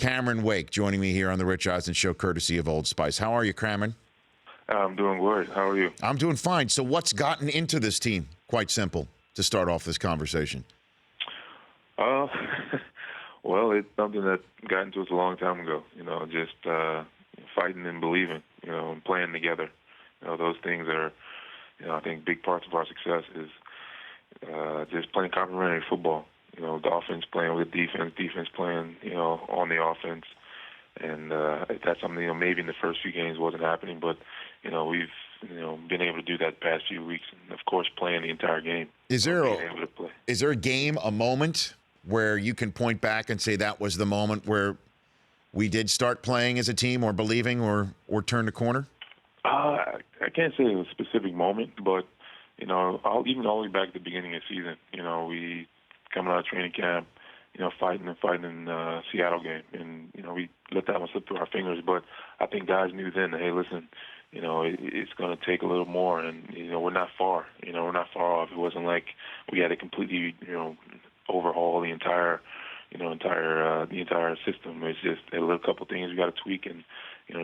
Cameron Wake joining me here on the Rich Eisen Show, courtesy of Old Spice. How are you, Cameron? I'm doing good. How are you? I'm doing fine. So what's gotten into this team? Quite simple to start off this conversation. Uh, well, it's something that got into us a long time ago. Just fighting and believing, and playing together. Those things are, I think big parts of our success is just playing complementary football. The offense playing with defense playing, on the offense. And that's something, maybe in the first few games wasn't happening, but, we've, been able to do that the past few weeks. And, of course, playing the entire game. Is there a game, a moment where you can point back and say that was the moment where we did start playing as a team or believing or turn the corner? I can't say a specific moment, but, even all the way back at the beginning of the season, we coming out of training camp, fighting in Seattle game. And, we let that one slip through our fingers. But I think guys knew then that, hey, listen, it's going to take a little more. And, we're not far. We're not far off. It wasn't like we had to completely, overhaul the entire system. It's just a little couple things we got to tweak and,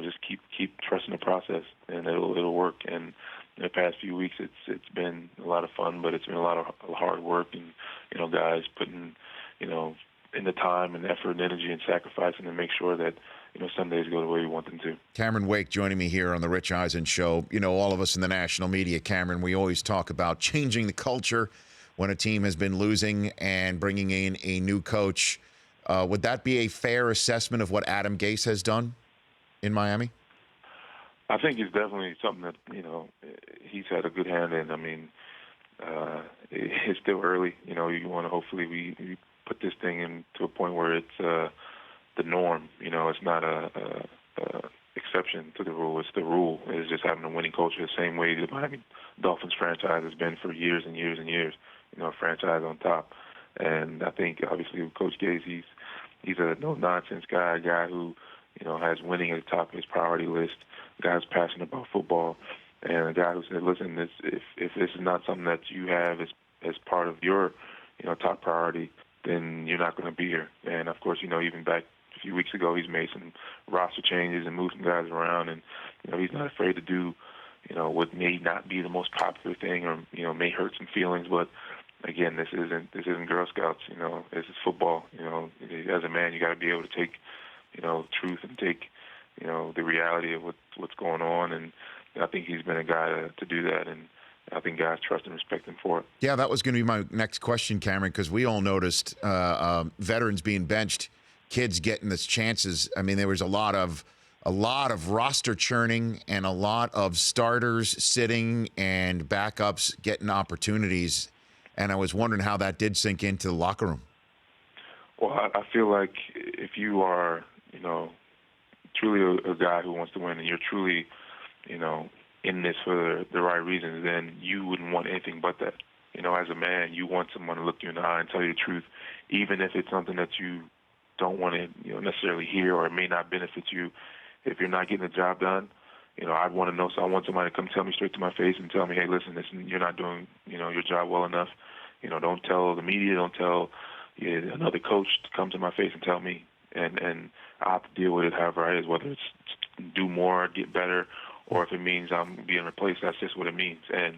just keep trusting the process, and it'll work. And in the past few weeks, it's been a lot of fun, but it's been a lot of hard work and, guys putting, in the time and effort and energy and sacrificing to make sure that, Sundays go the way we want them to. Cameron Wake joining me here on the Rich Eisen Show. All of us in the national media, Cameron, we always talk about changing the culture when a team has been losing and bringing in a new coach. Would that be a fair assessment of what Adam Gase has done in Miami? I think it's definitely something that, he's had a good hand in. I mean, it's still early. You want to hopefully we put this thing into a point where it's the norm. It's not a exception to the rule. It's the rule. It's just having a winning culture the same way the Miami Dolphins franchise has been for years and years and years. A franchise on top. And I think, obviously, with Coach Gase, he's a no-nonsense guy, a guy who, has winning at the top of his priority list, a guy who's passionate about football, and a guy who said, listen, if this is not something that you have as part of your, top priority, then you're not going to be here. And, of course, even back a few weeks ago, he's made some roster changes and moved some guys around, and, he's not afraid to do, what may not be the most popular thing or, may hurt some feelings, but again, this isn't Girl Scouts, this is football. As a man, you got to be able to take, truth and take, the reality of what's going on. And I think he's been a guy to do that. And I think guys trust and respect him for it. Yeah, that was going to be my next question, Cameron, because we all noticed veterans being benched, kids getting these chances. I mean, there was a lot of roster churning and a lot of starters sitting and backups getting opportunities. And I was wondering how that did sink into the locker room. Well, I feel like if you are, truly a guy who wants to win and you're truly, in this for the right reasons, then you wouldn't want anything but that. As a man, you want someone to look you in the eye and tell you the truth, even if it's something that you don't want to, necessarily hear or it may not benefit you. If you're not getting the job done, I'd want to know. So I want somebody to come tell me straight to my face and tell me, hey, listen, you're not doing, your job well enough. Don't tell the media, don't tell another coach to come to my face and tell me. And I have to deal with it however it is, whether it's do more, get better, or if it means I'm being replaced, that's just what it means. And,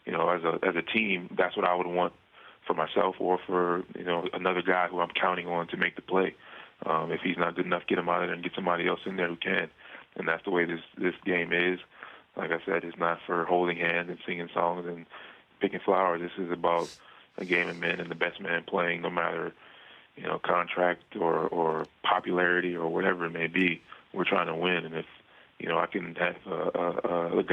as a team, that's what I would want for myself or for, another guy who I'm counting on to make the play. If he's not good enough, get him out of there and get somebody else in there who can. And that's the way this game is. Like I said, it's not for holding hands and singing songs and picking flowers. This is about a game of men and the best man playing, no matter, contract or popularity or whatever it may be. We're trying to win. And if, I can have a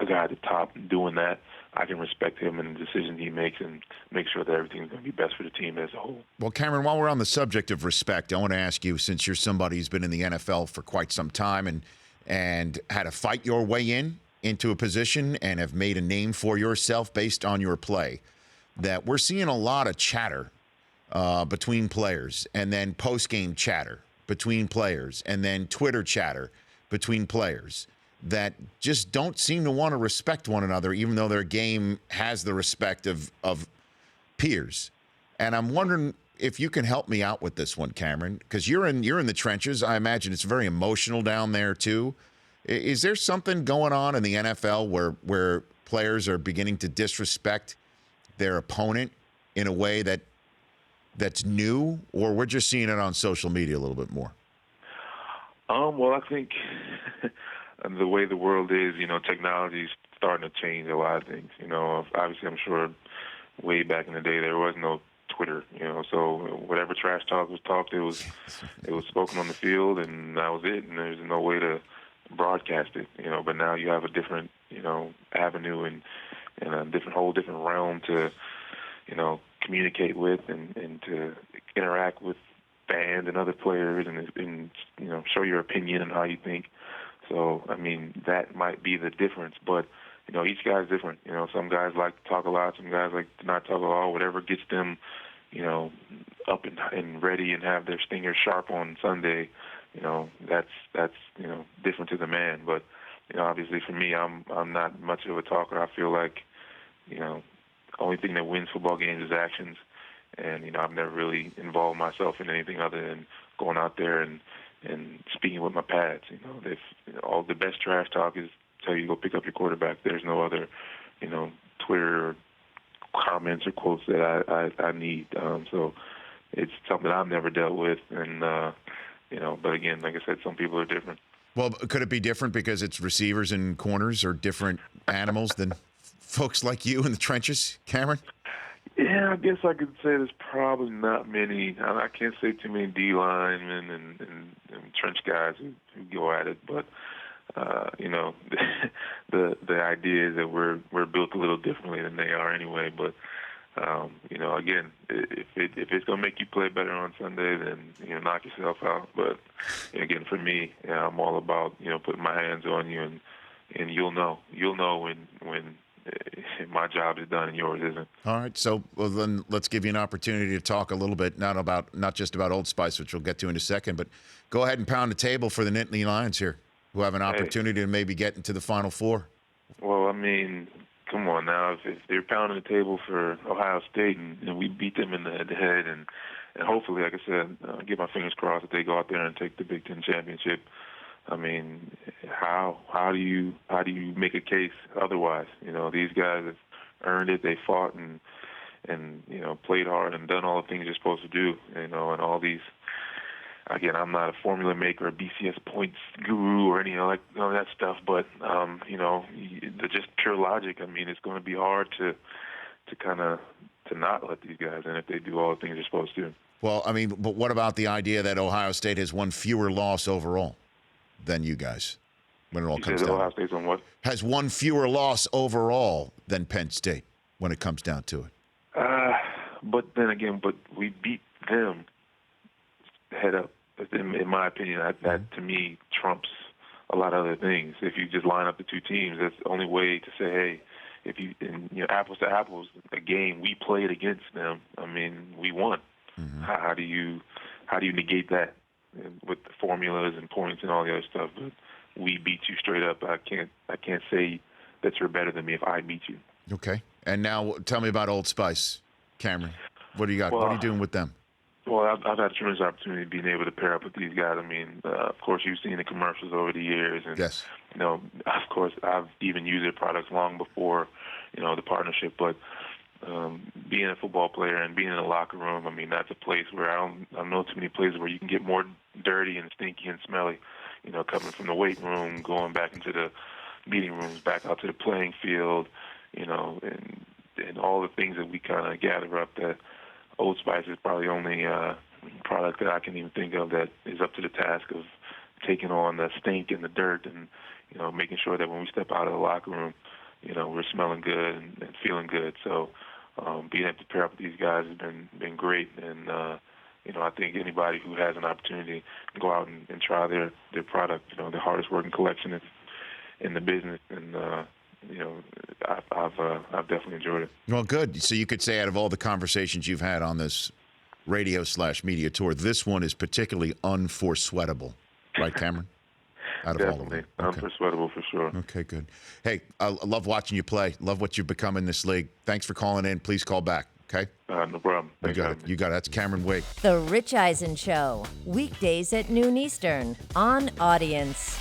guy at the top doing that, I can respect him and the decisions he makes and make sure that everything's going to be best for the team as a whole. Well, Cameron, while we're on the subject of respect, I want to ask you, since you're somebody who's been in the NFL for quite some time and had to fight your way into a position and have made a name for yourself based on your play, that we're seeing a lot of chatter between players and then post-game chatter between players and then Twitter chatter between players that just don't seem to want to respect one another, even though their game has the respect of peers. And I'm wondering if you can help me out with this one, Cameron, because you're in the trenches. I imagine it's very emotional down there too. Is there something going on in the NFL where players are beginning to disrespect their opponent in a way that's new, or we're just seeing it on social media a little bit more? Well, I think the way the world is, technology is starting to change a lot of things. Obviously, I'm sure way back in the day there was no Twitter, so whatever trash talk was talked, it was spoken on the field, and that was it. And there's no way to broadcast it, But now you have a different, avenue and a whole different realm to, communicate with and to interact with fans and other players and show your opinion and how you think. So, I mean, that might be the difference. But, each guy's different. Some guys like to talk a lot. Some guys like to not talk at all. Whatever gets them, up and ready and have their stingers sharp on Sunday, that's different to the man. But, obviously for me, I'm not much of a talker. I feel like, the only thing that wins football games is actions. And, I've never really involved myself in anything other than going out there and speaking with my pads. All the best trash talk is tell you go pick up your quarterback. There's no other, Twitter comments or quotes that I need. So it's something I've never dealt with. And, but again, like I said, some people are different. Well, could it be different because it's receivers and corners are different animals than folks like you in the trenches, Cameron? Yeah, I guess I could say there's probably not many. I can't say too many D linemen and trench guys who go at it, but the idea is that we're built a little differently than they are anyway. But again, if it's gonna make you play better on Sunday, then knock yourself out. But again, for me, I'm all about putting my hands on you, and you'll know when my job is done and yours isn't. All right, so then let's give you an opportunity to talk a little bit, not just about Old Spice, which we'll get to in a second, but go ahead and pound the table for the Nittany Lions here, who have an opportunity to maybe get into the Final Four. Well, I mean, come on now. If they're pounding the table for Ohio State and we beat them in the head-to-head, and hopefully, like I said, get my fingers crossed that they go out there and take the Big Ten championship. I mean, how do you make a case otherwise? These guys have earned it. They fought and played hard and done all the things you're supposed to do. And all these. Again, I'm not a formula maker, a BCS points guru, or any of that stuff. But the just pure logic. I mean, it's going to be hard to not let these guys in if they do all the things they're supposed to. Well, I mean, but what about the idea that Ohio State has one fewer loss overall than you guys when it all comes down? Ohio State's on what? Has one fewer loss overall than Penn State when it comes down to it. But then again, we beat them head up. In my opinion, that to me trumps a lot of other things. If you just line up the two teams, that's the only way to say, hey, if you apples to apples, a game we played against them, I mean, we won. Mm-hmm. How do you negate that with the formulas and points and all the other stuff? But we beat you straight up. I can't say that you're better than me if I beat you. Okay. And now tell me about Old Spice, Cameron. What do you got? Well, what are you doing with them? Well, I've had a tremendous opportunity being able to pair up with these guys. I mean, of course, you've seen the commercials over the years. And, yes. Of course, I've even used their products long before, the partnership. But being a football player and being in the locker room, I mean, that's a place where I don't know too many places where you can get more dirty and stinky and smelly, coming from the weight room, going back into the meeting rooms, back out to the playing field, and all the things that we kind of gather up. That Old Spice is probably the only product that I can even think of that is up to the task of taking on the stink and the dirt and, making sure that when we step out of the locker room, we're smelling good and feeling good. So being able to pair up with these guys has been great. And, I think anybody who has an opportunity to go out and try their product, the hardest working collection in the business. And, I've definitely enjoyed it. Well, good. So you could say out of all the conversations you've had on this radio/media tour, this one is particularly unforsweatable. Right, Cameron? Out of Definitely. All of them. Okay. Unforsweatable for sure. Okay, good. Hey, I love watching you play. Love what you've become in this league. Thanks for calling in. Please call back. Okay? No problem. You Thanks for got having it. me. You got it. That's Cameron Wake. The Rich Eisen Show, weekdays at noon Eastern on Audience.